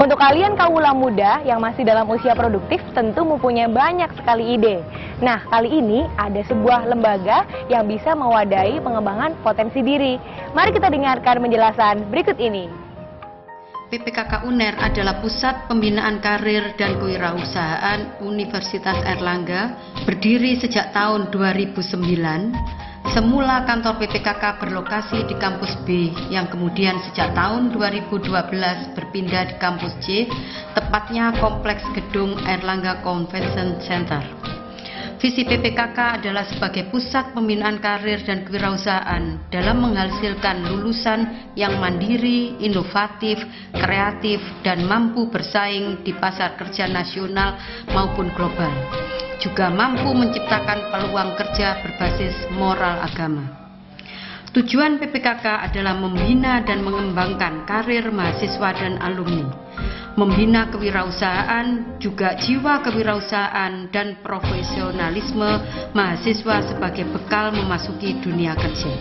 Untuk kalian kaula muda yang masih dalam usia produktif tentu mempunyai banyak sekali ide. Nah, kali ini ada sebuah lembaga yang bisa mewadahi pengembangan potensi diri. Mari kita dengarkan penjelasan berikut ini. PPKK UNER adalah Pusat Pembinaan Karir dan Kewirausahaan Universitas Airlangga, berdiri sejak tahun 2009. Semula kantor PPKK berlokasi di kampus B, yang kemudian sejak tahun 2012 berpindah di kampus C, tepatnya Kompleks Gedung Airlangga Convention Center. Visi PPKK adalah sebagai pusat pembinaan karir dan kewirausahaan dalam menghasilkan lulusan yang mandiri, inovatif, kreatif, dan mampu bersaing di pasar kerja nasional maupun global. Juga mampu menciptakan peluang kerja berbasis moral agama. Tujuan PPKK adalah membina dan mengembangkan karir mahasiswa dan alumni, membina kewirausahaan, juga jiwa kewirausahaan dan profesionalisme mahasiswa sebagai bekal memasuki dunia kerja.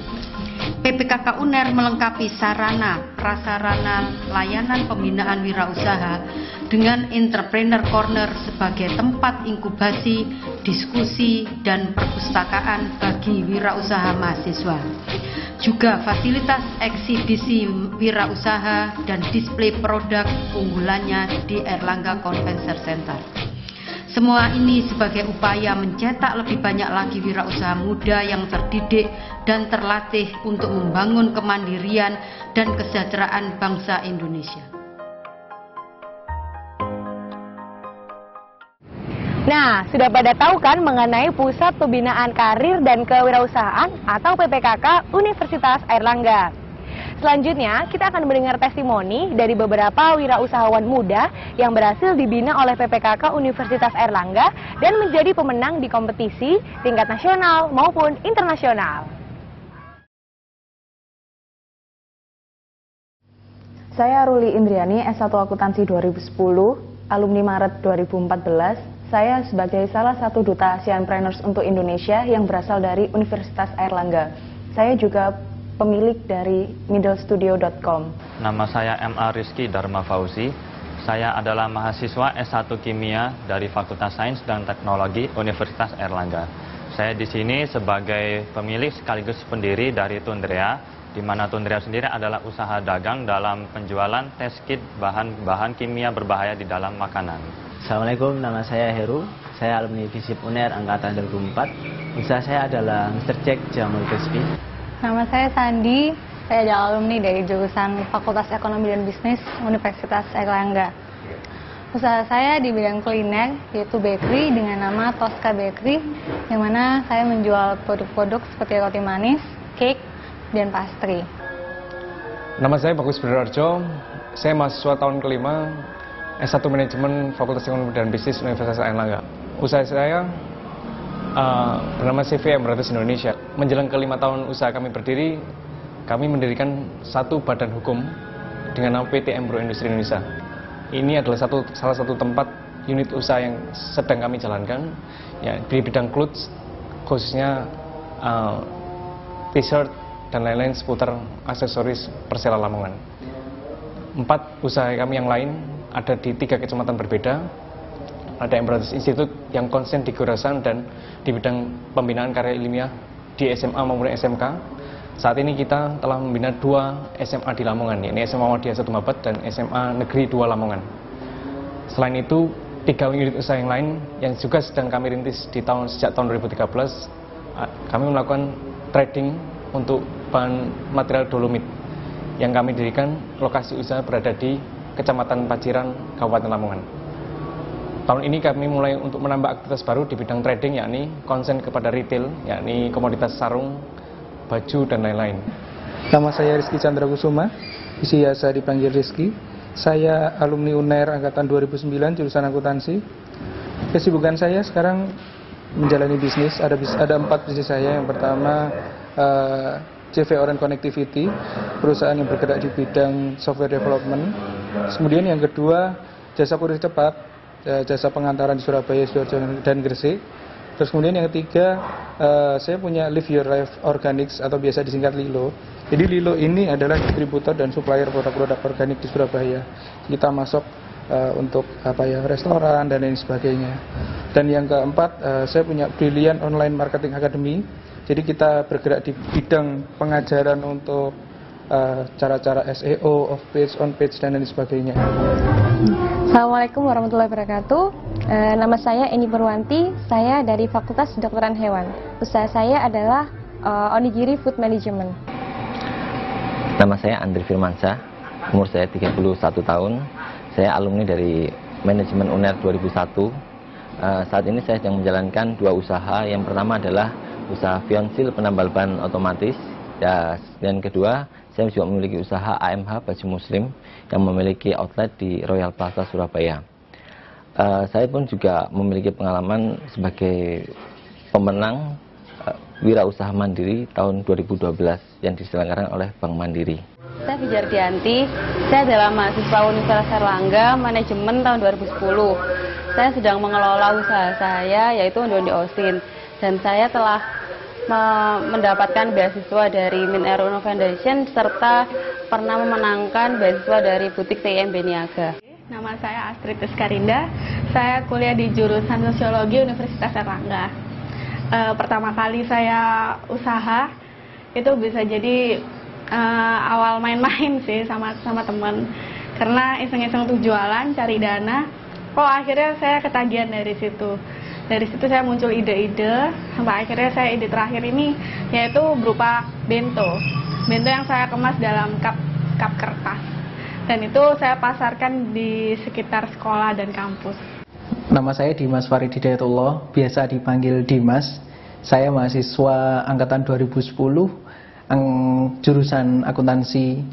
PPKK UNER melengkapi sarana, prasarana, layanan pembinaan wirausaha dengan Entrepreneur Corner sebagai tempat inkubasi, diskusi, dan perpustakaan bagi wirausaha mahasiswa. Juga fasilitas eksibisi wirausaha dan display produk unggulannya di Airlangga Convention Center. Semua ini sebagai upaya mencetak lebih banyak lagi wirausaha muda yang terdidik dan terlatih untuk membangun kemandirian dan kesejahteraan bangsa Indonesia. Nah, sudah pada tahu kan mengenai Pusat Pembinaan Karir dan Kewirausahaan atau PPKK Universitas Airlangga. Selanjutnya, kita akan mendengar testimoni dari beberapa wirausahawan muda yang berhasil dibina oleh PPKK Universitas Airlangga dan menjadi pemenang di kompetisi tingkat nasional maupun internasional. Saya Ruli Indriani, S1 Akuntansi 2010, alumni Maret 2014. Saya sebagai salah satu duta Asianpreneurs untuk Indonesia yang berasal dari Universitas Airlangga. Saya juga pemilik dari middlestudio.com. Nama saya M.A. Rizky Dharma Fauzi. Saya adalah mahasiswa S1 Kimia dari Fakultas Sains dan Teknologi Universitas Airlangga. Saya di sini sebagai pemilik sekaligus pendiri dari Tundrea, di mana Tundrea sendiri adalah usaha dagang dalam penjualan test kit bahan-bahan kimia berbahaya di dalam makanan. Assalamualaikum, nama saya Heru. Saya alumni FISIP UNER angkatan 2004. Usaha saya adalah Mr. Jack Jamul Crispy. Nama saya Sandi, saya adalah alumni dari jurusan Fakultas Ekonomi dan Bisnis Universitas Airlangga. Usaha saya di bidang kuliner, yaitu bakery dengan nama Tosca Bakery, yang mana saya menjual produk-produk seperti roti manis, cake, dan pastry. Nama saya Bagus Berarjo, saya mahasiswa tahun kelima S1 Manajemen Fakultas Ekonomi dan Bisnis Universitas Airlangga. Usaha saya bernama CV Emirates Indonesia. Menjelang ke-5 tahun usaha kami berdiri, kami mendirikan satu badan hukum dengan nama PT Embro Industri Indonesia. Ini adalah salah satu tempat unit usaha yang sedang kami jalankan, ya, di bidang clothes, khususnya t-shirt dan lain-lain seputar aksesoris Persela Lamongan. 4 usaha kami yang lain ada di 3 kecamatan berbeda. Ada Emirates Institute yang konsen di Gorasan dan di bidang pembinaan karya ilmiah di SMA maupun SMK. Saat ini kita telah membina 2 SMA di Lamongan, yaitu SMA Muhammadiyah 1 Mabat dan SMA Negeri 2 Lamongan. Selain itu, 3 unit usaha yang lain yang juga sedang kami rintis sejak tahun 2013, kami melakukan trading untuk bahan material dolomit yang kami dirikan. Lokasi usaha berada di Kecamatan Paciran, Kabupaten Lamongan. Tahun ini kami mulai untuk menambah aktivitas baru di bidang trading, yakni konsen kepada retail, yakni komoditas sarung, baju, dan lain-lain. Nama saya Rizky Chandra Kusuma, biasa dipanggil Rizky. Saya alumni UNER angkatan 2009, jurusan akuntansi. Kesibukan saya sekarang menjalani bisnis, ada 4 bisnis saya. Yang pertama CV Orange Connectivity, perusahaan yang bergerak di bidang software development. Kemudian yang kedua, jasa kurir cepat, jasa pengantaran di Surabaya, Sidoarjo, dan Gresik. Terus kemudian yang ketiga, saya punya Live Your Life Organics atau biasa disingkat LILO. Jadi Lilo ini adalah distributor dan supplier produk-produk organik di Surabaya. Kita masuk untuk restoran dan lain sebagainya. Dan yang keempat, saya punya Brilliant Online Marketing Academy. Jadi kita bergerak di bidang pengajaran untuk cara-cara SEO, off page, on page dan lain sebagainya. Assalamualaikum warahmatullahi wabarakatuh. Nama saya Eni Purwanti. Saya dari Fakultas Kedokteran Hewan. Usaha saya adalah Onigiri Food Management. Nama saya Andri Firmansyah. Umur saya 31 tahun. Saya alumni dari Manajemen UNER 2001. Saat ini saya sedang menjalankan dua usaha. Yang pertama adalah usaha Fionsil penambal ban otomatis. Dan kedua, saya juga memiliki usaha AMH Baju Muslim yang memiliki outlet di Royal Plaza Surabaya. Saya pun juga memiliki pengalaman sebagai pemenang wirausaha mandiri tahun 2012 yang diselenggarakan oleh Bank Mandiri. Saya Fijardianti, saya adalah mahasiswa Universitas Airlangga Manajemen tahun 2010. Saya sedang mengelola usaha saya yaitu Onde-Onde Osin, dan saya telah mendapatkan beasiswa dari Min Uno Foundation serta pernah memenangkan beasiswa dari Butik TIMB Niaga. Nama saya Astrid Eskarinda, saya kuliah di jurusan Sosiologi Universitas Airlangga. Pertama kali saya usaha itu bisa jadi awal main-main sih sama teman, karena iseng-iseng tuh jualan cari dana. Akhirnya saya ketagihan dari situ. Dari situ saya muncul ide-ide sampai akhirnya saya ide terakhir ini yaitu berupa bento yang saya kemas dalam cup kertas, dan itu saya pasarkan di sekitar sekolah dan kampus. Nama saya Dimas Farid Hidayatullah, biasa dipanggil Dimas. Saya mahasiswa angkatan 2010, jurusan akuntansi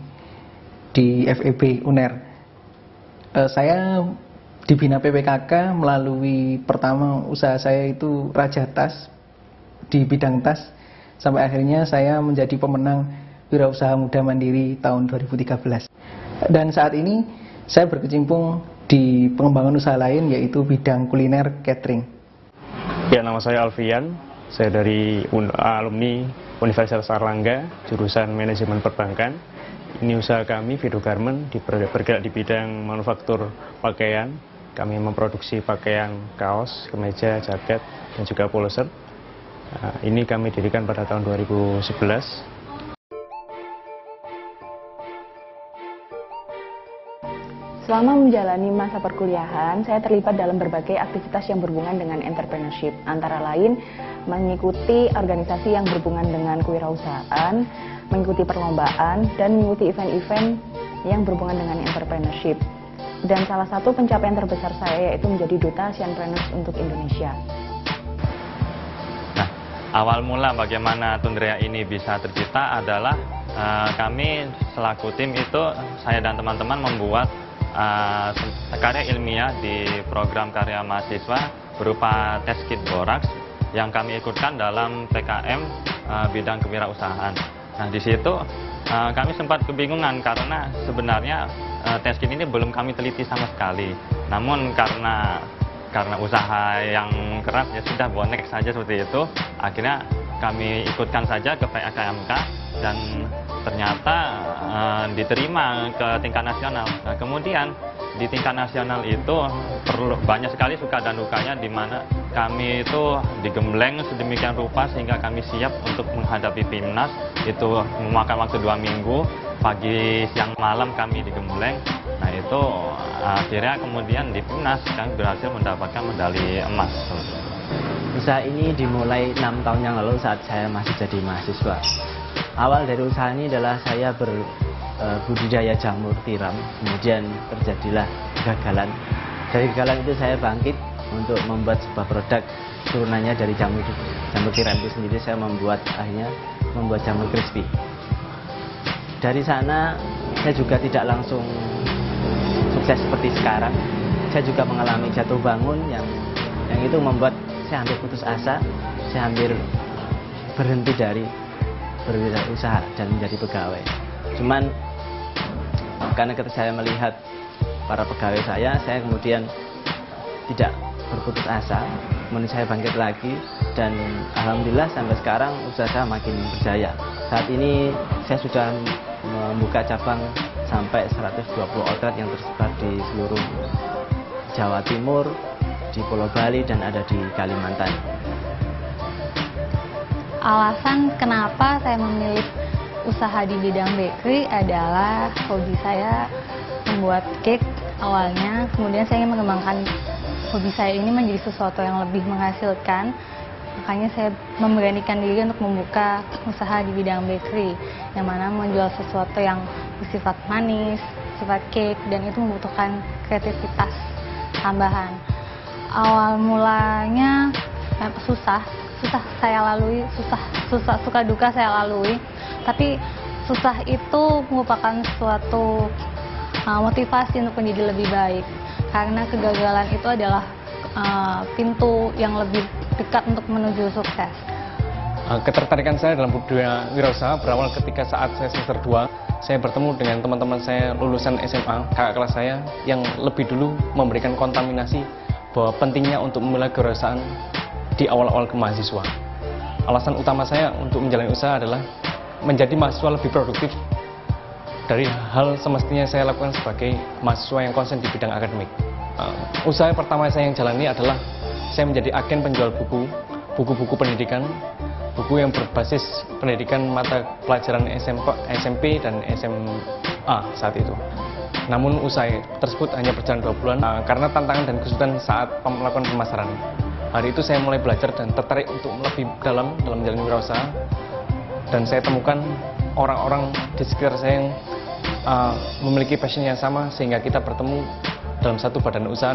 di FEB UNER. Saya dibina PPKK melalui pertama usaha saya itu Raja Tas di bidang tas, sampai akhirnya saya menjadi pemenang Wirausaha Muda Mandiri tahun 2013. Dan saat ini saya berkecimpung di pengembangan usaha lain yaitu bidang kuliner catering. Ya, nama saya Alfian, saya dari alumni Universitas Airlangga, jurusan Manajemen Perbankan. Ini usaha kami, Vido Garment, bergerak di bidang manufaktur pakaian. Kami memproduksi pakaian kaos, kemeja, jaket, dan juga polo shirt. Ini kami dirikan pada tahun 2011. Selama menjalani masa perkuliahan, saya terlibat dalam berbagai aktivitas yang berhubungan dengan entrepreneurship, antara lain mengikuti organisasi yang berhubungan dengan kewirausahaan, mengikuti perlombaan, dan mengikuti event-event yang berhubungan dengan entrepreneurship. Dan salah satu pencapaian terbesar saya yaitu menjadi Duta Asianpreneurs untuk Indonesia. Nah, awal mula bagaimana Tundrea ini bisa tercipta adalah kami selaku tim itu, saya dan teman-teman membuat karya ilmiah di program karya mahasiswa berupa test kit boraks yang kami ikutkan dalam PKM bidang kewirausahaan. Nah, di situ kami sempat kebingungan karena sebenarnya test kit ini belum kami teliti sama sekali. Namun karena usaha yang keras ya sudah bonek saja seperti itu, akhirnya kami ikutkan saja ke PKMK dan ternyata diterima ke tingkat nasional. Nah, kemudian di tingkat nasional itu perlu banyak sekali suka dan dukanya, di mana kami itu digembleng sedemikian rupa sehingga kami siap untuk menghadapi PIMNAS. Itu memakan waktu 2 minggu, pagi, siang, malam kami digembleng. Nah, itu akhirnya kemudian di PIMNAS kami berhasil mendapatkan medali emas. Usaha ini dimulai 6 tahun yang lalu saat saya masih jadi mahasiswa. Awal dari usaha ini adalah saya berbudidaya jamur tiram, kemudian terjadilah kegagalan. Dari kegagalan itu saya bangkit untuk membuat sebuah produk turunannya dari jamur tiram itu sendiri. Saya akhirnya membuat jamur crispy. Dari sana saya juga tidak langsung sukses seperti sekarang. Saya juga mengalami jatuh bangun yang itu membuat saya hampir putus asa. Saya hampir berhenti dari berwirausaha dan menjadi pegawai. Cuman karena ketika saya melihat para pegawai saya kemudian tidak berputus asa, kemudian saya bangkit lagi, dan alhamdulillah sampai sekarang usaha saya makin berjaya. Saat ini saya sudah membuka cabang sampai 120 outlet yang tersebar di seluruh Jawa Timur, di Pulau Bali, dan ada di Kalimantan. Alasan kenapa saya memilih usaha di bidang bakery adalah hobi saya membuat cake awalnya, kemudian saya ingin mengembangkan hobi saya ini menjadi sesuatu yang lebih menghasilkan. Makanya saya memberanikan diri untuk membuka usaha di bidang bakery, yang mana menjual sesuatu yang bersifat manis, sifat cake, dan itu membutuhkan kreativitas tambahan. Awal mulanya susah saya lalui, suka duka saya lalui, tapi susah itu merupakan suatu motivasi untuk menjadi lebih baik, karena kegagalan itu adalah pintu yang lebih dekat untuk menuju sukses. Ketertarikan saya dalam dunia wirausaha berawal ketika saat saya semester 2, saya bertemu dengan teman-teman saya lulusan SMA, kakak kelas saya, yang lebih dulu memberikan kontaminasi bahwa pentingnya untuk memulai kewirausahaan di awal-awal kemahasiswa. Alasan utama saya untuk menjalani usaha adalah menjadi mahasiswa lebih produktif dari hal semestinya saya lakukan sebagai mahasiswa yang konsen di bidang akademik. Usaha pertama saya yang jalani adalah saya menjadi agen penjual buku-buku pendidikan, buku yang berbasis pendidikan mata pelajaran SMP dan SMA saat itu. Namun usaha tersebut hanya berjalan 2 bulan karena tantangan dan kesulitan saat melakukan pemasaran. Hari itu saya mulai belajar dan tertarik untuk lebih dalam menjalani wirausaha, dan saya temukan orang-orang di sekitar saya yang memiliki passion yang sama, sehingga kita bertemu dalam satu badan usaha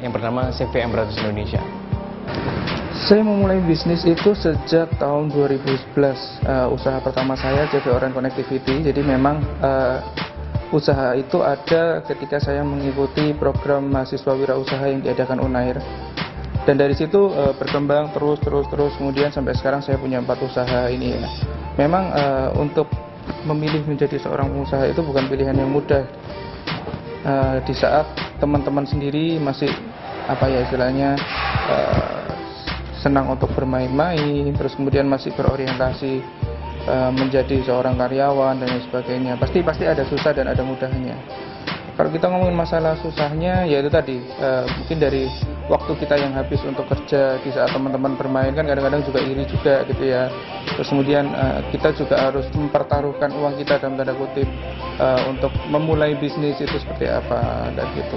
yang bernama CV Embradus Indonesia. Saya memulai bisnis itu sejak tahun 2011. Usaha pertama saya CV Orange Connectivity. Jadi memang usaha itu ada ketika saya mengikuti program mahasiswa wirausaha yang diadakan UNAIR. Dan dari situ berkembang terus, kemudian sampai sekarang saya punya 4 usaha ini ya. Memang untuk memilih menjadi seorang pengusaha itu bukan pilihan yang mudah. Di saat teman-teman sendiri masih istilahnya senang untuk bermain-main, terus kemudian masih berorientasi menjadi seorang karyawan dan lain sebagainya. Pasti ada susah dan ada mudahnya. Kalau kita ngomongin masalah susahnya, ya itu tadi mungkin dari waktu kita yang habis untuk kerja di saat teman-teman bermain, kan kadang-kadang juga iri juga gitu ya. Terus kemudian kita juga harus mempertaruhkan uang kita dalam tanda kutip untuk memulai bisnis itu seperti apa dan gitu.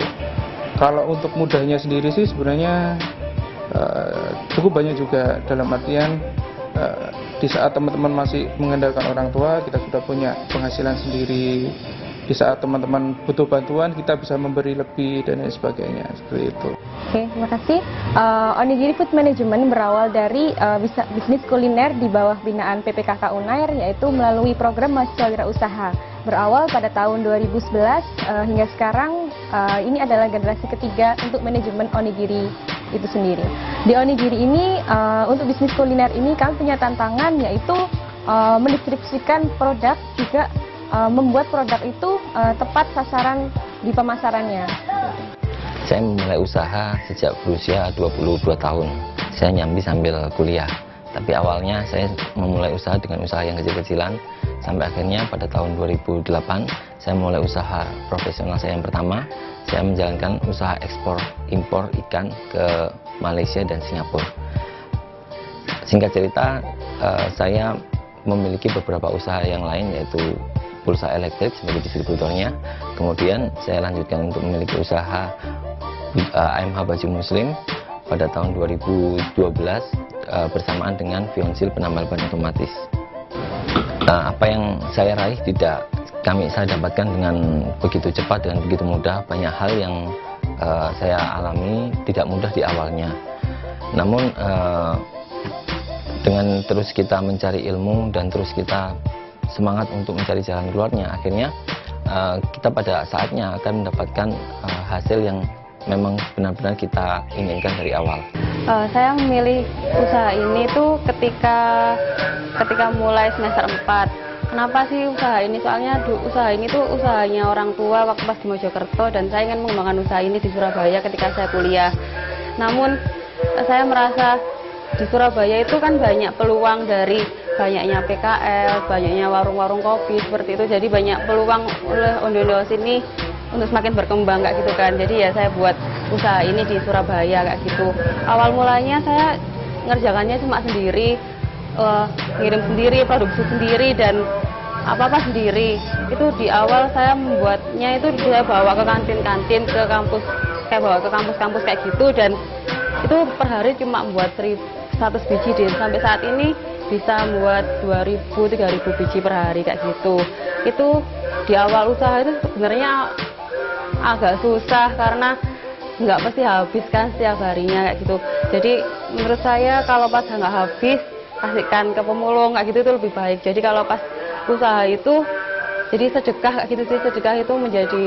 Kalau untuk mudahnya sendiri sih sebenarnya cukup banyak juga, dalam artian di saat teman-teman masih mengandalkan orang tua, kita sudah punya penghasilan sendiri. Di saat teman-teman butuh bantuan, kita bisa memberi lebih dan lain sebagainya, seperti itu. Oke, terima kasih. Onigiri Food Management berawal dari bisnis kuliner di bawah binaan PPKK UNAIR, yaitu melalui program mahasiswa wirausaha. Berawal pada tahun 2011 hingga sekarang, ini adalah generasi ketiga untuk manajemen onigiri itu sendiri. Di onigiri ini, untuk bisnis kuliner ini kami punya tantangan, yaitu mendistribusikan produk, juga membuat produk itu tepat sasaran di pemasarannya. Saya memulai usaha sejak berusia 22 tahun. Saya nyambi sambil kuliah. Tapi awalnya saya memulai usaha dengan usaha yang kecil-kecilan, sampai akhirnya pada tahun 2008 saya mulai usaha profesional saya yang pertama. Saya menjalankan usaha ekspor impor ikan ke Malaysia dan Singapura. Singkat cerita, saya memiliki beberapa usaha yang lain, yaitu pulsa elektrik sebagai distributornya. Kemudian saya lanjutkan untuk memiliki usaha AMH Baju Muslim pada tahun 2012 bersamaan dengan Fionsil penambal ban otomatis. Apa yang saya raih tidak saya dapatkan dengan begitu cepat dan begitu mudah. Banyak hal yang saya alami tidak mudah di awalnya. Namun dengan terus kita mencari ilmu dan terus kita semangat untuk mencari jalan keluarnya, akhirnya kita pada saatnya akan mendapatkan hasil yang memang benar-benar kita inginkan dari awal. Saya memilih usaha ini tuh ketika mulai semester 4. Kenapa sih usaha ini? Soalnya usaha ini tuh usahanya orang tua waktu pas di Mojokerto, dan saya ingin mengembangkan usaha ini di Surabaya ketika saya kuliah. Namun saya merasa di Surabaya itu kan banyak peluang dari banyaknya PKL, banyaknya warung-warung kopi seperti itu, jadi banyak peluang oleh Onde-Onde Osin ini untuk semakin berkembang kayak gitu kan. Jadi ya saya buat usaha ini di Surabaya kayak gitu. Awal mulanya saya ngerjakannya cuma sendiri, ngirim sendiri, produksi sendiri, dan apa-apa sendiri. Itu di awal saya membuatnya itu saya bawa ke kantin-kantin, ke kampus, kayak bawa ke kampus-kampus kayak gitu, dan itu per hari cuma buat 100 biji deh. Sampai saat ini bisa membuat 2.000-3.000 biji per hari kayak gitu. Itu di awal usaha itu sebenarnya agak susah karena nggak pasti habis kan setiap harinya kayak gitu. Jadi menurut saya kalau pas nggak habis kasihkan ke pemulung kayak gitu itu lebih baik. Jadi kalau pas usaha itu jadi sedekah kayak gitu sih, sedekah itu menjadi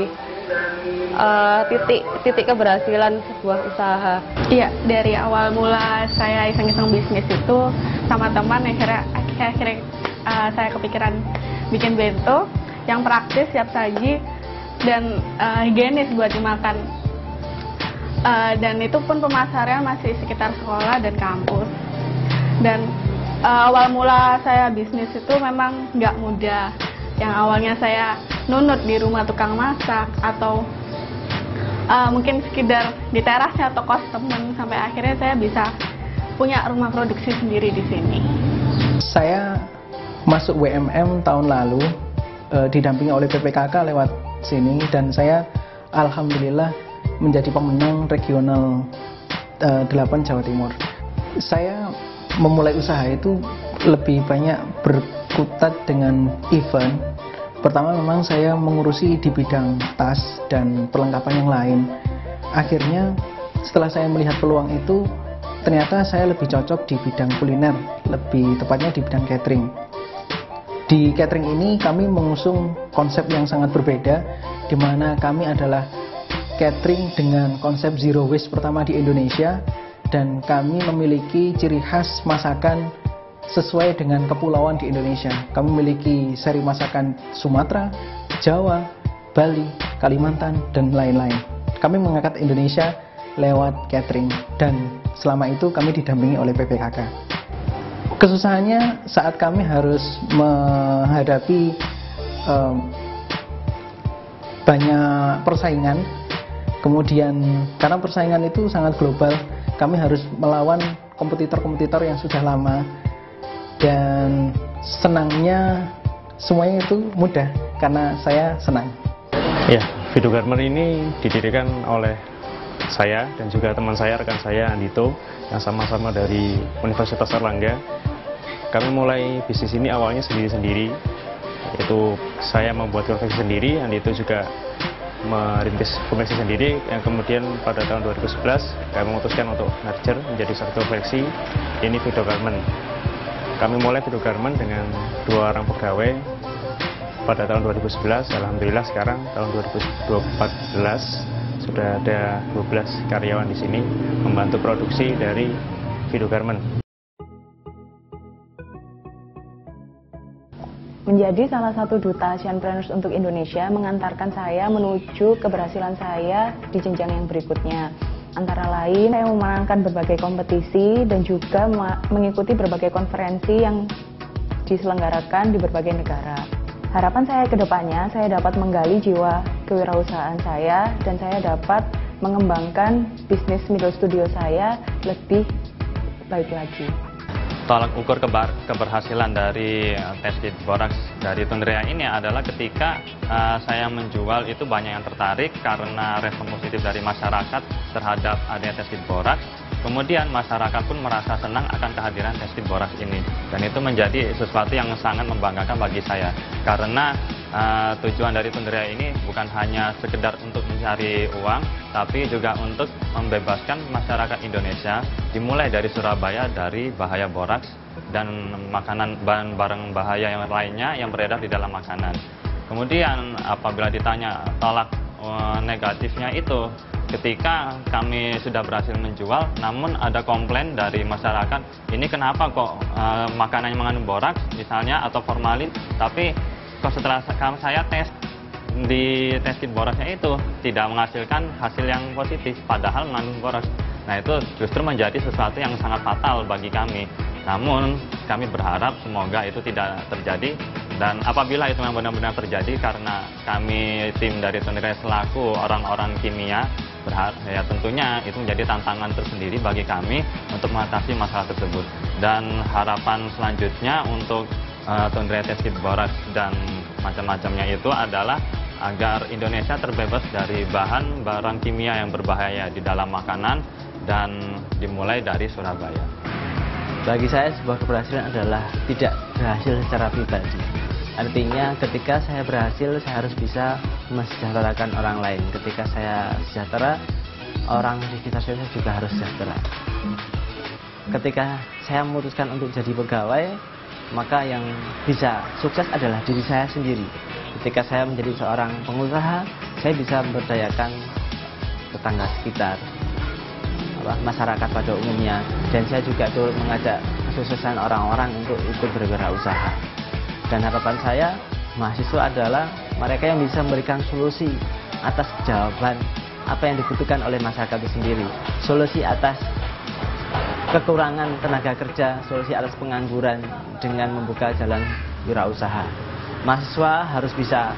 titik keberhasilan sebuah usaha. Iya, dari awal mula saya iseng-iseng bisnis itu sama teman, akhirnya saya kepikiran bikin bento yang praktis, siap saji, dan higienis buat dimakan. Dan itu pun pemasarannya masih sekitar sekolah dan kampus. Dan awal mula saya bisnis itu memang nggak mudah. Yang awalnya saya nunut di rumah tukang masak atau mungkin sekedar di terasnya atau kos temen, sampai akhirnya saya bisa punya rumah produksi sendiri di sini. Saya masuk WMM tahun lalu, didampingi oleh PPKK lewat sini, dan saya alhamdulillah menjadi pemenang regional 8 Jawa Timur. Saya memulai usaha itu lebih banyak berkutat dengan event. Pertama memang saya mengurusi di bidang tas dan perlengkapan yang lain. Akhirnya setelah saya melihat peluang itu, ternyata saya lebih cocok di bidang kuliner, lebih tepatnya di bidang catering. Di catering ini kami mengusung konsep yang sangat berbeda, di mana kami adalah catering dengan konsep zero waste pertama di Indonesia, dan kami memiliki ciri khas masakan sesuai dengan kepulauan di Indonesia. Kami memiliki seri masakan Sumatera, Jawa, Bali, Kalimantan, dan lain-lain. Kami mengangkat Indonesia lewat catering, dan selama itu kami didampingi oleh PPKK. Kesusahannya saat kami harus menghadapi banyak persaingan, kemudian karena persaingan itu sangat global, kami harus melawan kompetitor-kompetitor yang sudah lama, dan senangnya semuanya itu mudah karena saya senang. Ya, Fido Garment ini didirikan oleh saya dan juga teman saya, rekan saya Andito, yang sama-sama dari Universitas Airlangga. Kami mulai bisnis ini awalnya sendiri-sendiri, yaitu saya membuat konveksi sendiri, Andito juga merintis konveksi sendiri, yang kemudian pada tahun 2011 kami memutuskan untuk merger menjadi satu konveksi, ini Fido Garment. Kami mulai Fido Garment dengan 2 orang pegawai pada tahun 2011, alhamdulillah sekarang tahun 2014 sudah ada 12 karyawan di sini membantu produksi dari Fido Garment. Menjadi salah satu duta Asianpreneurs untuk Indonesia mengantarkan saya menuju keberhasilan saya di jenjang yang berikutnya. Antara lain, saya memenangkan berbagai kompetisi dan juga mengikuti berbagai konferensi yang diselenggarakan di berbagai negara. Harapan saya ke depannya, saya dapat menggali jiwa kewirausahaan saya dan saya dapat mengembangkan bisnis middle studio saya lebih baik lagi. Tolak ukur keberhasilan dari tes kit boraks dari Tundrea ini adalah ketika saya menjual itu banyak yang tertarik karena respon positif dari masyarakat terhadap adanya tes kit boraks. Kemudian masyarakat pun merasa senang akan kehadiran tes kit boraks ini, dan itu menjadi sesuatu yang sangat membanggakan bagi saya karena tujuan dari Tundrea ini bukan hanya sekedar untuk mencari uang, tapi juga untuk membebaskan masyarakat Indonesia dimulai dari Surabaya dari bahaya boraks dan makanan barang bahaya yang lainnya yang beredar di dalam makanan. Kemudian apabila ditanya tolak negatifnya itu, ketika kami sudah berhasil menjual, namun ada komplain dari masyarakat, ini kenapa kok makanan yang mengandung boraks misalnya atau formalin, tapi kok setelah saya tes di tes kit boraksnya itu tidak menghasilkan hasil yang positif, padahal mengandung boraks. Nah itu justru menjadi sesuatu yang sangat fatal bagi kami. Namun kami berharap semoga itu tidak terjadi, dan apabila itu memang benar-benar terjadi, karena kami tim dari Tunire selaku orang-orang kimia berharap, ya tentunya itu menjadi tantangan tersendiri bagi kami untuk mengatasi masalah tersebut. Dan harapan selanjutnya untuk Tunire Teskit Borax dan macam-macamnya itu adalah agar Indonesia terbebas dari bahan barang kimia yang berbahaya di dalam makanan, dan dimulai dari Surabaya. Bagi saya sebuah keberhasilan adalah tidak berhasil secara pribadi. Artinya ketika saya berhasil, saya harus bisa mensejahterakan orang lain. Ketika saya sejahtera, orang di sekitar saya juga harus sejahtera. Ketika saya memutuskan untuk jadi pegawai, maka yang bisa sukses adalah diri saya sendiri. Ketika saya menjadi seorang pengusaha, saya bisa memberdayakan tetangga sekitar, masyarakat pada umumnya, dan saya juga turut mengajak kesuksesan orang-orang untuk ikut berwirausaha. Dan harapan saya, mahasiswa adalah mereka yang bisa memberikan solusi atas jawaban apa yang dibutuhkan oleh masyarakat itu sendiri, solusi atas kekurangan tenaga kerja, solusi atas pengangguran dengan membuka jalan wirausaha. Mahasiswa harus bisa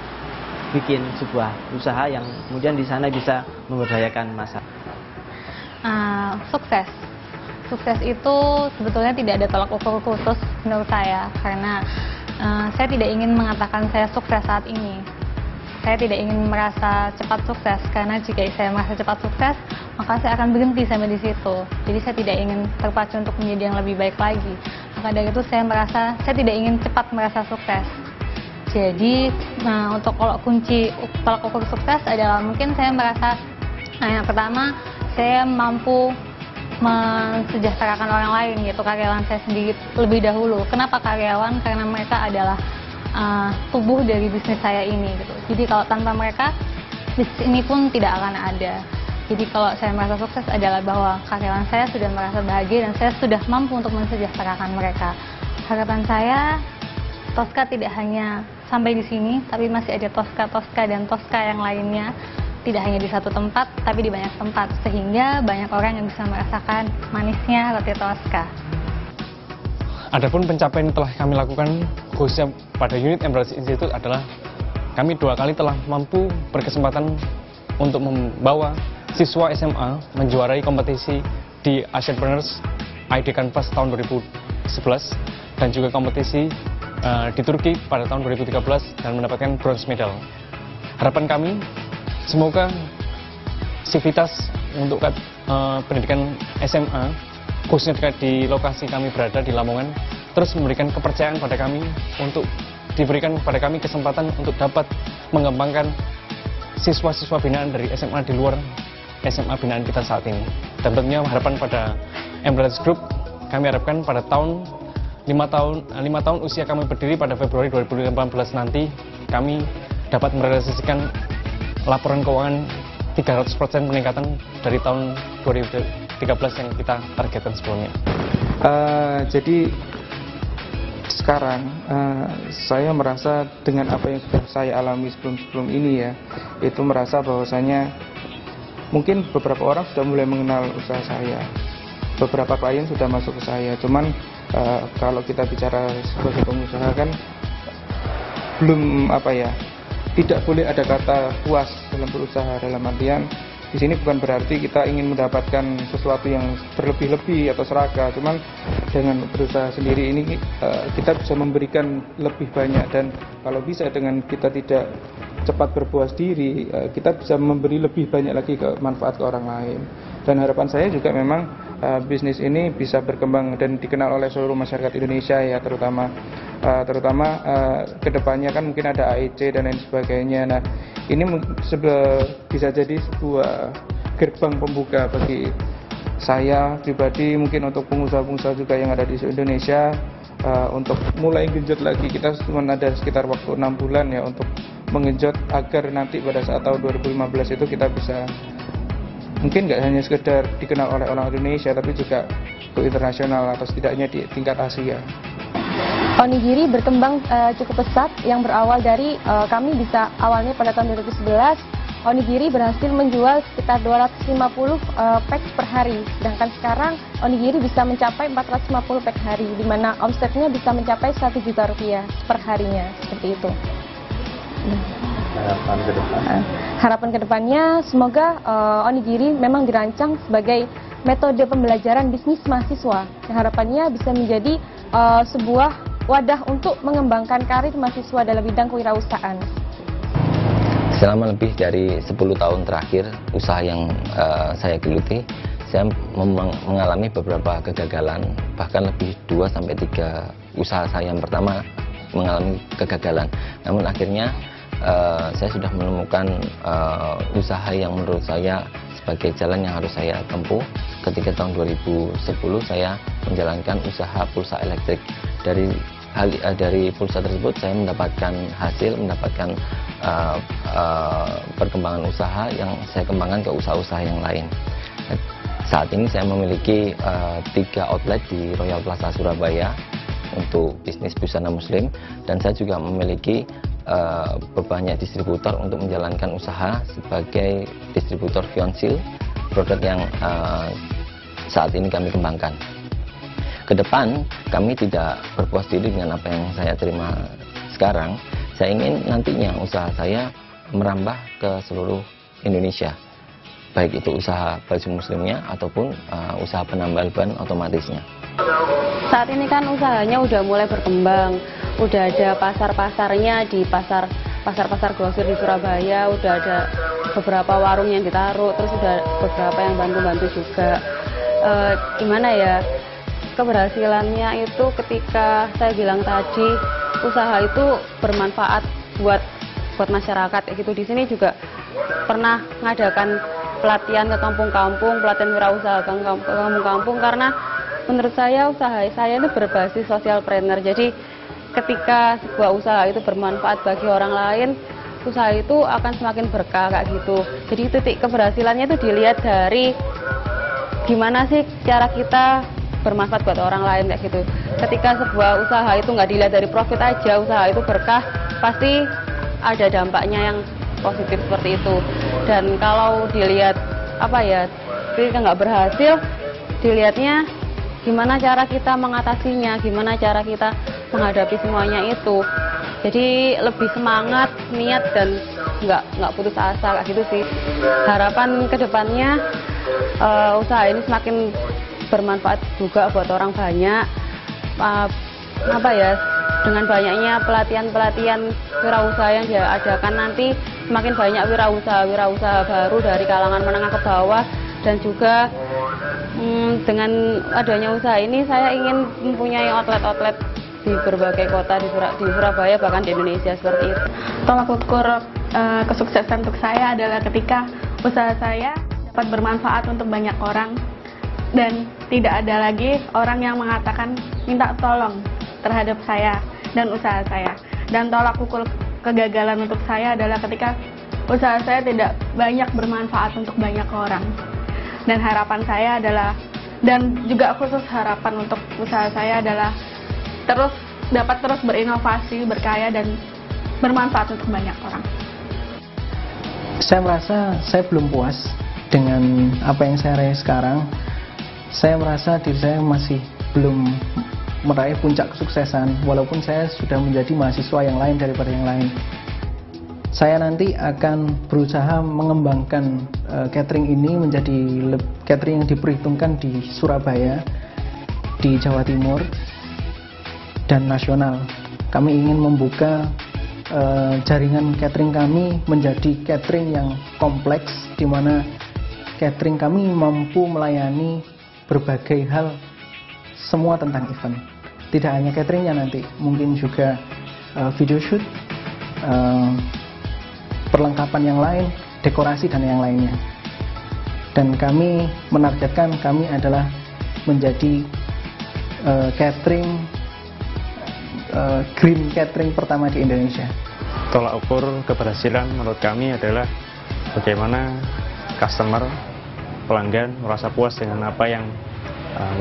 bikin sebuah usaha yang kemudian di sana bisa memberdayakan masyarakat. Sukses itu sebetulnya tidak ada tolak ukur khusus menurut saya, karena saya tidak ingin mengatakan saya sukses saat ini. Saya tidak ingin merasa cepat sukses, karena jika saya merasa cepat sukses, maka saya akan berhenti sampai di situ. Jadi saya tidak ingin terpacu untuk menjadi yang lebih baik lagi. Maka dari itu saya tidak ingin cepat merasa sukses. Jadi untuk kunci tolak ukur sukses adalah mungkin saya merasa, yang pertama, saya mampu mensejahterakan orang lain, yaitu karyawan saya sendiri lebih dahulu. Kenapa karyawan? Karena mereka adalah tubuh dari bisnis saya ini, gitu. Jadi kalau tanpa mereka, bisnis ini pun tidak akan ada. Jadi kalau saya merasa sukses adalah bahwa karyawan saya sudah merasa bahagia dan saya sudah mampu untuk mensejahterakan mereka. Harapan saya, Tosca tidak hanya sampai di sini, tapi masih ada Tosca dan Tosca yang lainnya. Tidak hanya di satu tempat, tapi di banyak tempat, sehingga banyak orang yang bisa merasakan manisnya roti Tosca. Adapun pencapaian yang telah kami lakukan khususnya pada unit Embryology Institute adalah kami 2 kali telah mampu berkesempatan untuk membawa siswa SMA menjuarai kompetisi di Asianpreneurs ID Canvas tahun 2011 dan juga kompetisi di Turki pada tahun 2013 dan mendapatkan bronze medal. Harapan kami, semoga sivitas untuk pendidikan SMA, khususnya di lokasi kami berada di Lamongan, terus memberikan kepercayaan pada kami untuk diberikan pada kami kesempatan untuk dapat mengembangkan siswa-siswa binaan dari SMA di luar SMA binaan kita saat ini. Dan tentunya harapan pada Embryology Group, kami harapkan pada 5 tahun usia kami berdiri pada Februari 2018 nanti, kami dapat merealisasikan laporan keuangan 300% peningkatan dari tahun 2013 yang kita targetkan sebelumnya. Jadi sekarang saya merasa dengan apa yang sudah saya alami sebelum ini ya, itu merasa bahwasanya mungkin beberapa orang sudah mulai mengenal usaha saya, beberapa klien sudah masuk ke saya. Cuman kalau kita bicara sebagai pengusaha kan belum tidak boleh ada kata puas dalam berusaha, dalam artian di sini bukan berarti kita ingin mendapatkan sesuatu yang berlebih-lebih atau serakah, cuman dengan berusaha sendiri ini kita bisa memberikan lebih banyak, dan kalau bisa dengan kita tidak cepat berpuas diri, kita bisa memberi lebih banyak lagi manfaat ke orang lain. Dan harapan saya juga memang bisnis ini bisa berkembang dan dikenal oleh seluruh masyarakat Indonesia ya, terutama kedepannya kan mungkin ada AEC dan lain sebagainya. Nah ini bisa jadi sebuah gerbang pembuka bagi saya pribadi, mungkin untuk pengusaha-pengusaha juga yang ada di Indonesia, untuk mulai genjot lagi. Kita cuma ada sekitar waktu 6 bulan ya untuk mengenjot agar nanti pada saat tahun 2015 itu kita bisa mungkin nggak hanya sekedar dikenal oleh orang Indonesia, tapi juga ke internasional atau setidaknya di tingkat Asia. Onigiri berkembang cukup pesat, yang berawal dari kami bisa awalnya pada tahun 2011 Onigiri berhasil menjual sekitar 250 pack per hari. Sedangkan sekarang onigiri bisa mencapai 450 pack hari, di mana omsetnya bisa mencapai 1 juta rupiah per harinya, seperti itu. Harapan ke depan? Harapan ke depannya semoga onigiri memang dirancang sebagai metode pembelajaran bisnis mahasiswa. Harapannya bisa menjadi sebuah wadah untuk mengembangkan karir mahasiswa dalam bidang kewirausahaan. Selama lebih dari 10 tahun terakhir usaha yang saya geluti, saya mengalami beberapa kegagalan, bahkan lebih 2-3 usaha saya yang pertama mengalami kegagalan. Namun akhirnya saya sudah menemukan usaha yang menurut saya sebagai jalan yang harus saya tempuh. Ketika tahun 2010 saya menjalankan usaha pulsa elektrik. Dari pulsa tersebut saya mendapatkan hasil, mendapatkan perkembangan usaha yang saya kembangkan ke usaha-usaha yang lain. Saat ini saya memiliki 3 outlet di Royal Plaza Surabaya untuk bisnis busana muslim, dan saya juga memiliki banyak distributor untuk menjalankan usaha sebagai distributor Fionsil, produk yang saat ini kami kembangkan. Ke depan kami tidak berpuas diri dengan apa yang saya terima sekarang. Saya ingin nantinya usaha saya merambah ke seluruh Indonesia, baik itu usaha baju muslimnya ataupun usaha penambahan ban otomatisnya. Saat ini kan usahanya udah mulai berkembang, udah ada pasar-pasarnya di pasar-pasar grosir di Surabaya, udah ada beberapa warung yang ditaruh, terus udah beberapa yang bantu-bantu juga. Gimana ya, keberhasilannya itu ketika saya bilang tadi usaha itu bermanfaat buat masyarakat gitu. Di sini juga pernah ngadakan pelatihan ke kampung-kampung, pelatihan wirausaha ke kampung-kampung, karena menurut saya usaha saya itu berbasis socialpreneur. Jadi ketika sebuah usaha itu bermanfaat bagi orang lain, usaha itu akan semakin berkah kayak gitu. Jadi titik keberhasilannya itu dilihat dari gimana sih cara kita bermanfaat buat orang lain kayak gitu. Ketika sebuah usaha itu nggak dilihat dari profit aja, usaha itu berkah, pasti ada dampaknya yang positif seperti itu. Dan kalau dilihat ketika nggak berhasil, dilihatnya gimana cara kita mengatasinya, gimana cara kita menghadapi semuanya itu. Jadi lebih semangat, niat, dan nggak putus asa kayak gitu sih. Harapan kedepannya usaha ini semakin bermanfaat juga buat orang banyak. Dengan banyaknya pelatihan-pelatihan wirausaha yang diadakan nanti, semakin banyak wirausaha baru dari kalangan menengah ke bawah. Dan juga dengan adanya usaha ini saya ingin mempunyai outlet-outlet di berbagai kota di Surabaya, bahkan di Indonesia seperti itu. Tolak ukur kesuksesan untuk saya adalah ketika usaha saya dapat bermanfaat untuk banyak orang dan tidak ada lagi orang yang mengatakan minta tolong terhadap saya dan usaha saya. Dan tolak ukur kegagalan untuk saya adalah ketika usaha saya tidak banyak bermanfaat untuk banyak orang. Dan harapan saya adalah, dan juga khusus harapan untuk usaha saya adalah dapat terus berinovasi, berkarya, dan bermanfaat untuk banyak orang. Saya merasa saya belum puas dengan apa yang saya raih sekarang. Saya merasa diri saya masih belum meraih puncak kesuksesan, walaupun saya sudah menjadi mahasiswa yang lain daripada yang lain. Saya nanti akan berusaha mengembangkan catering ini menjadi catering yang diperhitungkan di Surabaya, di Jawa Timur, dan nasional. Kami ingin membuka jaringan catering kami menjadi catering yang kompleks, di mana catering kami mampu melayani berbagai hal, semua tentang event. Tidak hanya cateringnya nanti, mungkin juga video shoot, perlengkapan yang lain, dekorasi, dan yang lainnya. Dan kami menargetkan kami adalah menjadi catering green catering pertama di Indonesia. Tolak ukur keberhasilan menurut kami adalah bagaimana customer, pelanggan merasa puas dengan apa yang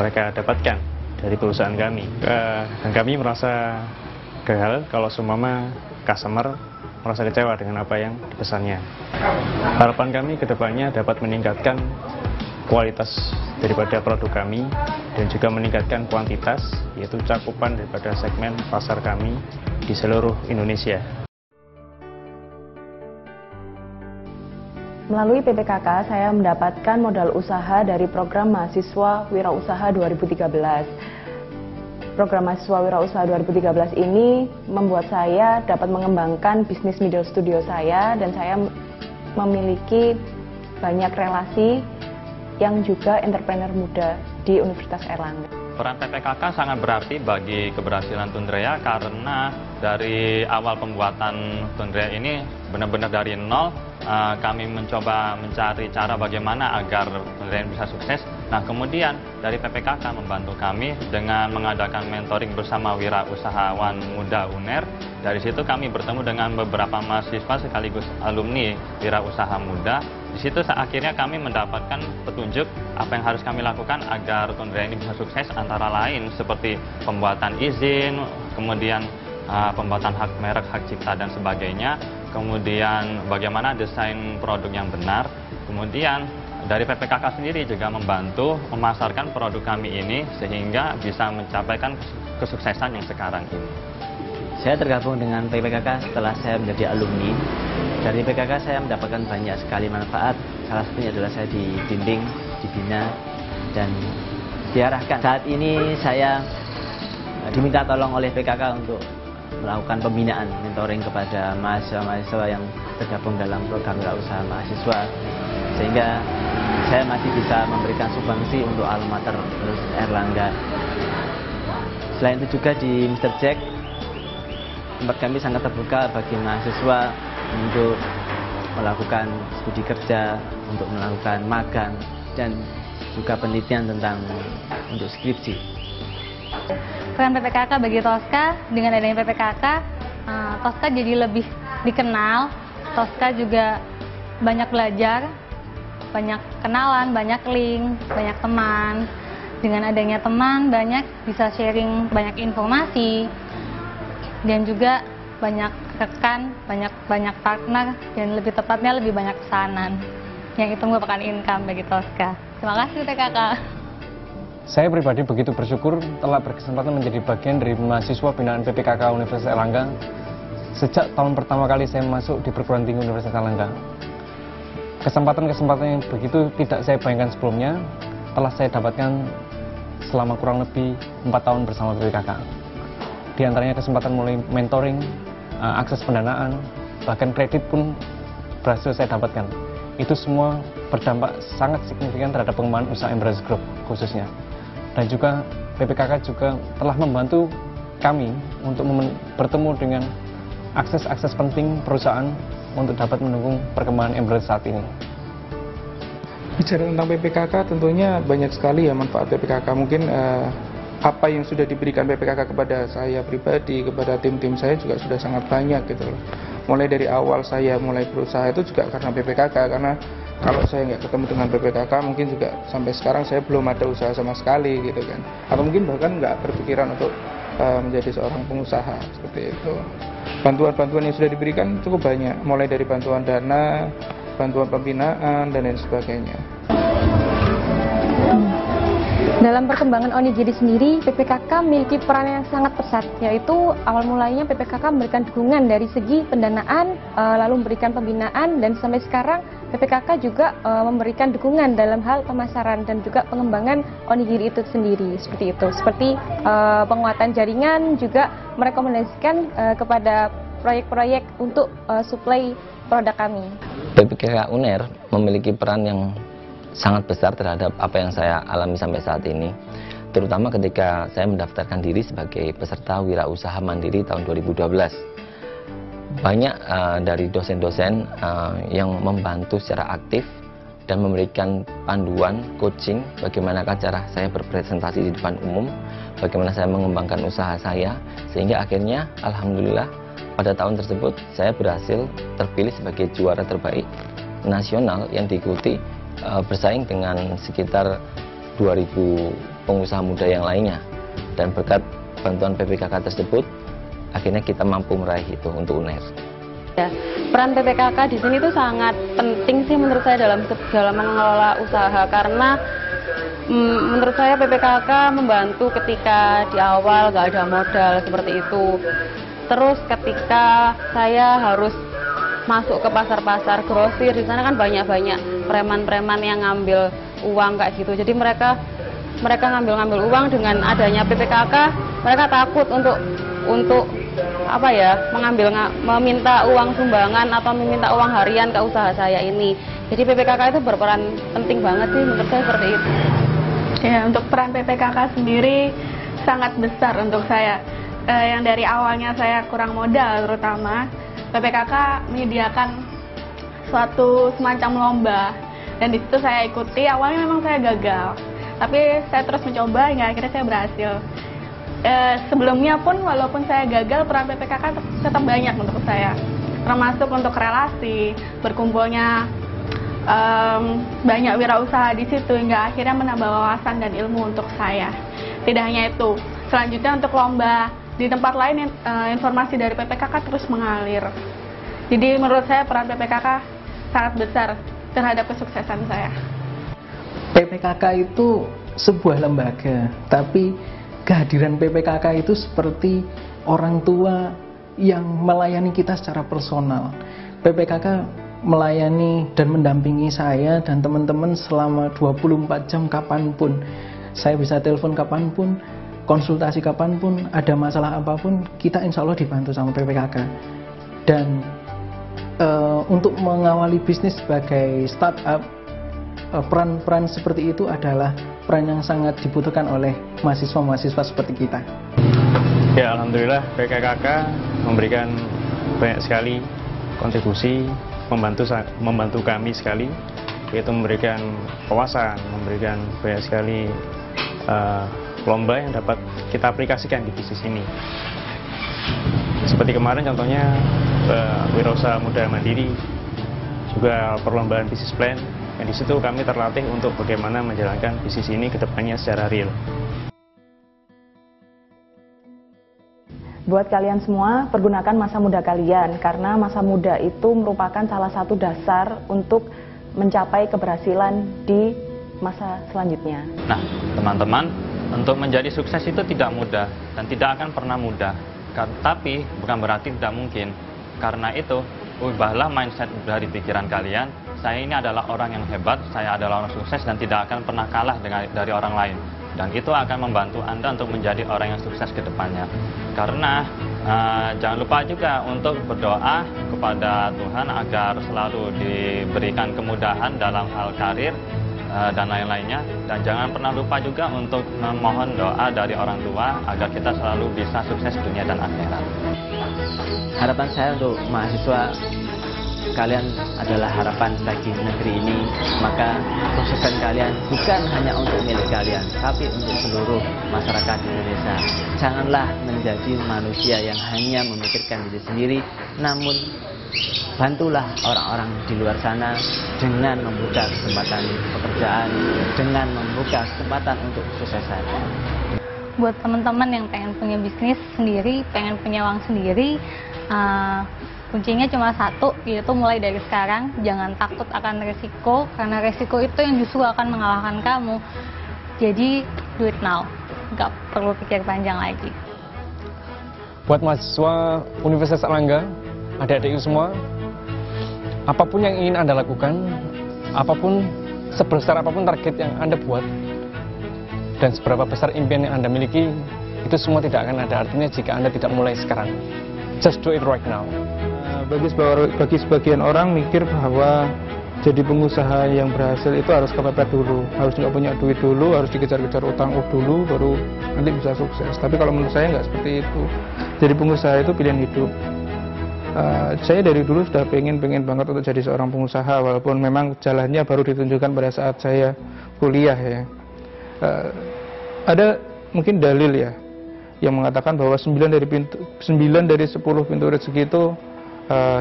mereka dapatkan dari perusahaan kami. Dan kami merasa gagal kalau seumpama customer merasa kecewa dengan apa yang dipesannya. Harapan kami ke depannya dapat meningkatkan kualitas daripada produk kami dan juga meningkatkan kuantitas, yaitu cakupan daripada segmen pasar kami di seluruh Indonesia. Melalui PPKK, saya mendapatkan modal usaha dari program Mahasiswa Wirausaha 2013. Program Mahasiswa Wirausaha 2013 ini membuat saya dapat mengembangkan bisnis middle studio saya, dan saya memiliki banyak relasi yang juga entrepreneur muda di Universitas Airlangga. Peran PPKK sangat berarti bagi keberhasilan Tundrea karena dari awal pembuatan Tundrea ini benar-benar dari nol. Kami mencoba mencari cara bagaimana agar Tundrea bisa sukses. Nah, kemudian dari PPKK membantu kami dengan mengadakan mentoring bersama wirausahawan muda UNER. Dari situ kami bertemu dengan beberapa mahasiswa sekaligus alumni wirausaha muda. Di situ akhirnya kami mendapatkan petunjuk apa yang harus kami lakukan agar Tundrea ini bisa sukses, antara lain seperti pembuatan izin, kemudian pembuatan hak merek, hak cipta dan sebagainya, kemudian bagaimana desain produk yang benar, kemudian dari PPKK sendiri juga membantu memasarkan produk kami ini sehingga bisa mencapaikan kesuksesan yang sekarang ini. Saya tergabung dengan PPKK setelah saya menjadi alumni. Dari PPKK saya mendapatkan banyak sekali manfaat. Salah satunya adalah saya dibimbing, dibina, dan diarahkan. Saat ini saya diminta tolong oleh PPKK untuk melakukan pembinaan, mentoring kepada mahasiswa-mahasiswa yang tergabung dalam program wirausaha mahasiswa, sehingga saya masih bisa memberikan sumbangsi untuk alma mater Airlangga. Selain itu juga di Mr. Jack, tempat kami sangat terbuka bagi mahasiswa untuk melakukan studi kerja, untuk melakukan magang, dan juga penelitian tentang untuk skripsi. Peran PPKK bagi Tosca, dengan adanya PPKK, Tosca jadi lebih dikenal. Tosca juga banyak belajar, banyak kenalan, banyak link, banyak teman. Dengan adanya teman, banyak bisa sharing banyak informasi, dan juga banyak rekan, banyak partner, dan lebih tepatnya lebih banyak pesanan. Yang itu merupakan income bagi Tosca. Terima kasih PPKK. Saya pribadi begitu bersyukur telah berkesempatan menjadi bagian dari mahasiswa binaan PPKK Universitas Airlangga sejak tahun pertama kali saya masuk di perguruan tinggi Universitas Airlangga. Kesempatan-kesempatan yang begitu tidak saya bayangkan sebelumnya telah saya dapatkan selama kurang lebih 4 tahun bersama PPKK. Di antaranya kesempatan mulai mentoring, akses pendanaan, bahkan kredit pun berhasil saya dapatkan. Itu semua berdampak sangat signifikan terhadap pengembangan usaha Embrace Group khususnya. Dan juga PPKK juga telah membantu kami untuk bertemu dengan akses-akses penting perusahaan untuk dapat mendukung perkembangan Embrace saat ini. Bicara tentang PPKK, tentunya banyak sekali ya manfaat PPKK. Mungkin apa yang sudah diberikan PPKK kepada saya pribadi, kepada tim-tim saya juga sudah sangat banyak gitu loh. Mulai dari awal saya mulai berusaha itu juga karena PPKK, karena kalau saya nggak ketemu dengan PPKK mungkin juga sampai sekarang saya belum ada usaha sama sekali gitu kan, atau mungkin bahkan nggak berpikiran untuk menjadi seorang pengusaha seperti itu. Bantuan-bantuan yang sudah diberikan cukup banyak, mulai dari bantuan dana, bantuan pembinaan, dan lain sebagainya. Dalam perkembangan onigiri sendiri, PPKK memiliki peran yang sangat pesat, yaitu awal mulanya PPKK memberikan dukungan dari segi pendanaan, lalu memberikan pembinaan, dan sampai sekarang PPKK juga memberikan dukungan dalam hal pemasaran dan juga pengembangan onigiri itu sendiri, seperti itu. Seperti penguatan jaringan, juga merekomendasikan kepada proyek-proyek untuk suplai produk kami. PPKK UNER memiliki peran yang sangat besar terhadap apa yang saya alami sampai saat ini, terutama ketika saya mendaftarkan diri sebagai peserta wirausaha mandiri tahun 2012. Banyak dari dosen-dosen yang membantu secara aktif dan memberikan panduan, coaching, bagaimana cara saya berpresentasi di depan umum, bagaimana saya mengembangkan usaha saya, sehingga akhirnya alhamdulillah pada tahun tersebut saya berhasil terpilih sebagai juara terbaik nasional yang diikuti bersaing dengan sekitar 2.000 pengusaha muda yang lainnya, dan berkat bantuan PPKK tersebut akhirnya kita mampu meraih itu untuk UNER. Ya, peran PPKK di sini tuh sangat penting sih menurut saya dalam mengelola usaha, karena menurut saya PPKK membantu ketika di awal nggak ada modal seperti itu. Terus ketika saya harus masuk ke pasar-pasar grosir, di sana kan banyak-banyak preman-preman yang ngambil uang kayak gitu. Jadi mereka ngambil uang. Dengan adanya PPKK, mereka takut untuk apa ya, meminta uang sumbangan atau meminta uang harian ke usaha saya ini. Jadi PPKK itu berperan penting banget sih menurut saya seperti itu. Ya, untuk peran PPKK sendiri sangat besar untuk saya. Yang dari awalnya saya kurang modal terutama, PPKK menyediakan suatu semacam lomba, dan di situ saya ikuti. Awalnya memang saya gagal, tapi saya terus mencoba hingga akhirnya saya berhasil. Sebelumnya pun walaupun saya gagal, peran PPKK tetap banyak untuk saya, termasuk untuk relasi, berkumpulnya banyak wirausaha di situ hingga akhirnya menambah wawasan dan ilmu untuk saya. Tidak hanya itu, selanjutnya untuk lomba di tempat lain, informasi dari PPKK terus mengalir. Jadi menurut saya peran PPKK sangat besar terhadap kesuksesan saya. PPKK itu sebuah lembaga, tapi kehadiran PPKK itu seperti orang tua yang melayani kita secara personal. PPKK melayani dan mendampingi saya dan teman-teman selama 24 jam kapanpun. Saya bisa telepon kapanpun, konsultasi kapanpun, ada masalah apapun, kita insya Allah dibantu sama PPKK. Dan untuk mengawali bisnis sebagai startup, peran-peran seperti itu adalah peran yang sangat dibutuhkan oleh mahasiswa-mahasiswa seperti kita. Ya, alhamdulillah PPKK memberikan banyak sekali kontribusi, membantu kami sekali, yaitu memberikan wawasan, memberikan banyak sekali lomba yang dapat kita aplikasikan di bisnis ini. Seperti kemarin contohnya Wirausaha Muda Mandiri, juga perlombaan bisnis plan, yang di situ kami terlatih untuk bagaimana menjalankan bisnis ini ke depannya secara real. Buat kalian semua, pergunakan masa muda kalian, karena masa muda itu merupakan salah satu dasar untuk mencapai keberhasilan di masa selanjutnya. Nah, teman-teman, untuk menjadi sukses itu tidak mudah dan tidak akan pernah mudah. Tapi bukan berarti tidak mungkin. Karena itu, ubahlah mindset dari pikiran kalian. Saya ini adalah orang yang hebat, saya adalah orang sukses dan tidak akan pernah kalah dari orang lain. Dan itu akan membantu Anda untuk menjadi orang yang sukses ke depannya. Karena jangan lupa juga untuk berdoa kepada Tuhan agar selalu diberikan kemudahan dalam hal karir dan lain-lainnya. Dan jangan pernah lupa juga untuk memohon doa dari orang tua agar kita selalu bisa sukses dunia dan akhirat. Harapan saya untuk mahasiswa, kalian adalah harapan bagi negeri ini, maka kesuksesan kalian bukan hanya untuk milik kalian, tapi untuk seluruh masyarakat Indonesia. Janganlah menjadi manusia yang hanya memikirkan diri sendiri, namun bantulah orang-orang di luar sana dengan membuka kesempatan pekerjaan, dengan membuka kesempatan untuk kesuksesan. Buat teman-teman yang pengen punya bisnis sendiri, pengen punya uang sendiri, kuncinya cuma satu, yaitu mulai dari sekarang. Jangan takut akan resiko, karena resiko itu yang justru akan mengalahkan kamu. Jadi do it now, nggak perlu pikir panjang lagi. Buat mahasiswa Universitas Airlangga, adik-adikku semua, apapun yang ingin Anda lakukan, sebesar apapun target yang Anda buat, dan seberapa besar impian yang Anda miliki, itu semua tidak akan ada artinya jika Anda tidak mulai sekarang. Just do it right now. Bagi sebagian orang mikir bahwa jadi pengusaha yang berhasil itu harus kepepet dulu, harus nggak punya duit dulu, harus dikejar-kejar utang dulu, baru nanti bisa sukses. Tapi kalau menurut saya nggak seperti itu. Jadi pengusaha itu pilihan hidup. Saya dari dulu sudah pengen banget untuk jadi seorang pengusaha, walaupun memang jalannya baru ditunjukkan pada saat saya kuliah ya. Ada mungkin dalil ya yang mengatakan bahwa 9 dari 10 pintu rezeki itu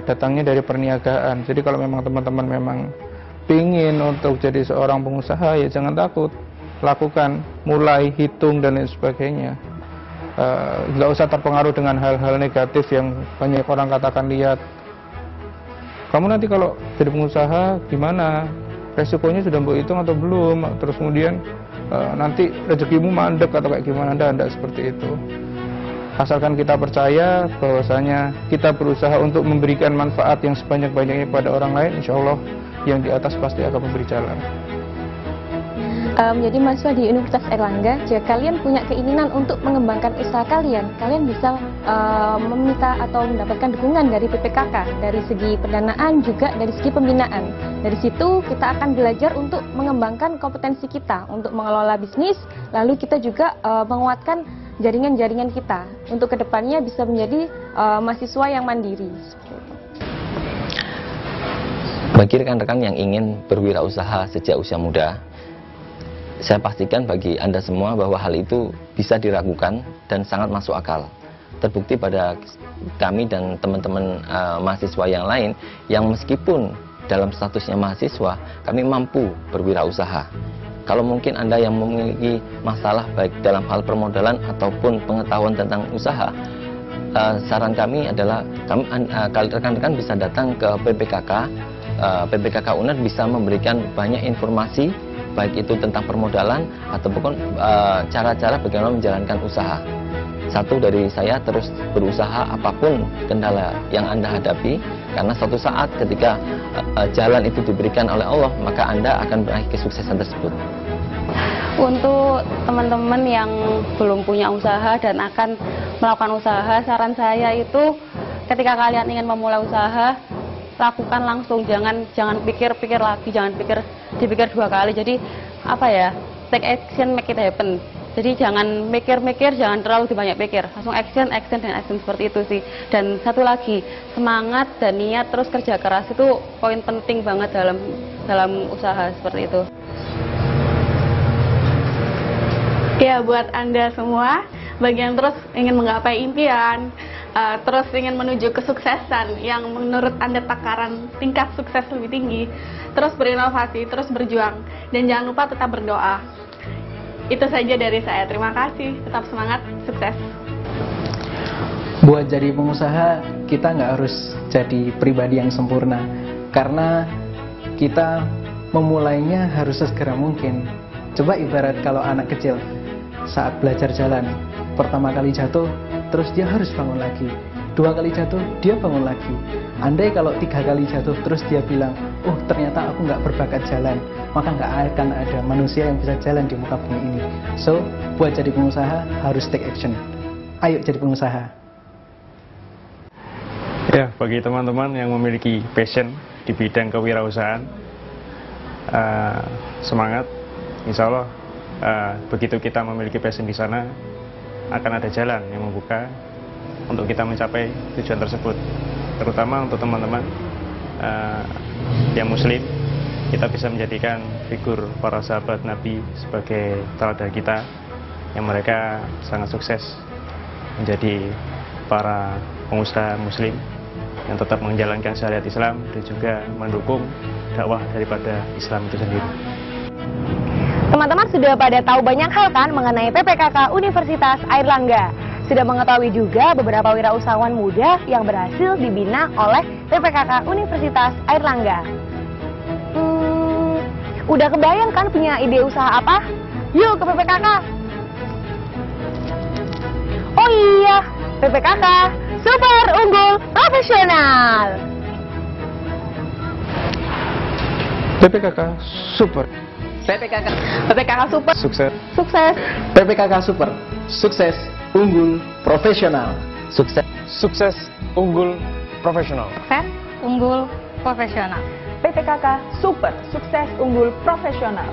datangnya dari perniagaan. Jadi kalau memang teman-teman memang pingin untuk jadi seorang pengusaha, ya jangan takut, lakukan, mulai, hitung dan lain sebagainya. Nggak usah terpengaruh dengan hal-hal negatif yang banyak orang katakan. Lihat kamu nanti kalau jadi pengusaha gimana, resikonya sudah mbok hitung atau belum, terus kemudian nanti rezekimu mandek atau kayak gimana. Enggak seperti itu. Asalkan kita percaya bahwasanya kita berusaha untuk memberikan manfaat yang sebanyak-banyaknya pada orang lain, insya Allah yang di atas pasti akan memberi jalan. Menjadi mahasiswa di Universitas Airlangga, jika kalian punya keinginan untuk mengembangkan usaha kalian bisa meminta atau mendapatkan dukungan dari PPKK dari segi pendanaan juga dari segi pembinaan. Dari situ kita akan belajar untuk mengembangkan kompetensi kita untuk mengelola bisnis, lalu kita juga menguatkan jaringan-jaringan kita untuk kedepannya bisa menjadi mahasiswa yang mandiri. Bagi rekan-rekan yang ingin berwirausaha sejak usia muda, saya pastikan bagi Anda semua bahwa hal itu bisa diragukan dan sangat masuk akal. Terbukti pada kami dan teman-teman mahasiswa yang lain yang meskipun dalam statusnya mahasiswa, kami mampu berwirausaha. Kalau mungkin Anda yang memiliki masalah baik dalam hal permodalan ataupun pengetahuan tentang usaha, saran kami adalah rekan-rekan bisa datang ke PPKK. PPKK UNER bisa memberikan banyak informasi baik itu tentang permodalan ataupun cara-cara bagaimana menjalankan usaha. Satu dari saya terus berusaha apapun kendala yang Anda hadapi, karena suatu saat ketika jalan itu diberikan oleh Allah, maka Anda akan meraih kesuksesan tersebut. Untuk teman-teman yang belum punya usaha dan akan melakukan usaha, saran saya itu ketika kalian ingin memulai usaha, lakukan langsung, jangan pikir-pikir lagi, jangan dipikir dua kali. Jadi take action, make it happen. Jadi jangan mikir-mikir, jangan terlalu banyak pikir, langsung action dan action, seperti itu sih. Dan satu lagi, semangat dan niat terus kerja keras itu poin penting banget dalam usaha seperti itu. Ya, buat Anda semua, bagi yang terus ingin menggapai impian, terus ingin menuju kesuksesan yang menurut Anda takaran tingkat sukses lebih tinggi, terus berinovasi, terus berjuang, dan jangan lupa tetap berdoa. Itu saja dari saya. Terima kasih. Tetap semangat. Sukses. Buat jadi pengusaha, kita nggak harus jadi pribadi yang sempurna. Karena kita memulainya harus sesegera mungkin. Coba ibarat kalau anak kecil saat belajar jalan, pertama kali jatuh, terus dia harus bangun lagi. 2 kali jatuh, dia bangun lagi. Andai kalau 3 kali jatuh, terus dia bilang, oh ternyata aku nggak berbakat jalan, maka nggak akan ada manusia yang bisa jalan di muka bumi ini. So, buat jadi pengusaha harus take action. Ayo jadi pengusaha. Ya, bagi teman-teman yang memiliki passion di bidang kewirausahaan, semangat. Insya Allah, begitu kita memiliki passion di sana, akan ada jalan yang membuka untuk kita mencapai tujuan tersebut. Terutama untuk teman-teman yang muslim, kita bisa menjadikan figur para sahabat Nabi sebagai teladan kita, yang mereka sangat sukses menjadi para pengusaha muslim yang tetap menjalankan syariat Islam dan juga mendukung dakwah daripada Islam itu sendiri. Teman-teman sudah pada tahu banyak hal kan mengenai PPKK Universitas Airlangga. Sudah mengetahui juga beberapa wirausahawan muda yang berhasil dibina oleh PPKK Universitas Airlangga. Udah kebayang kan punya ide usaha apa? Yuk ke PPKK. Oh iya, PPKK super unggul profesional. PPKK super. PPKK super. Sukses. Sukses. PPKK super. Sukses, unggul, profesional. Sukses. Sukses, unggul, profesional. Sukses, unggul, profesional. PPKK super. Sukses, unggul, profesional.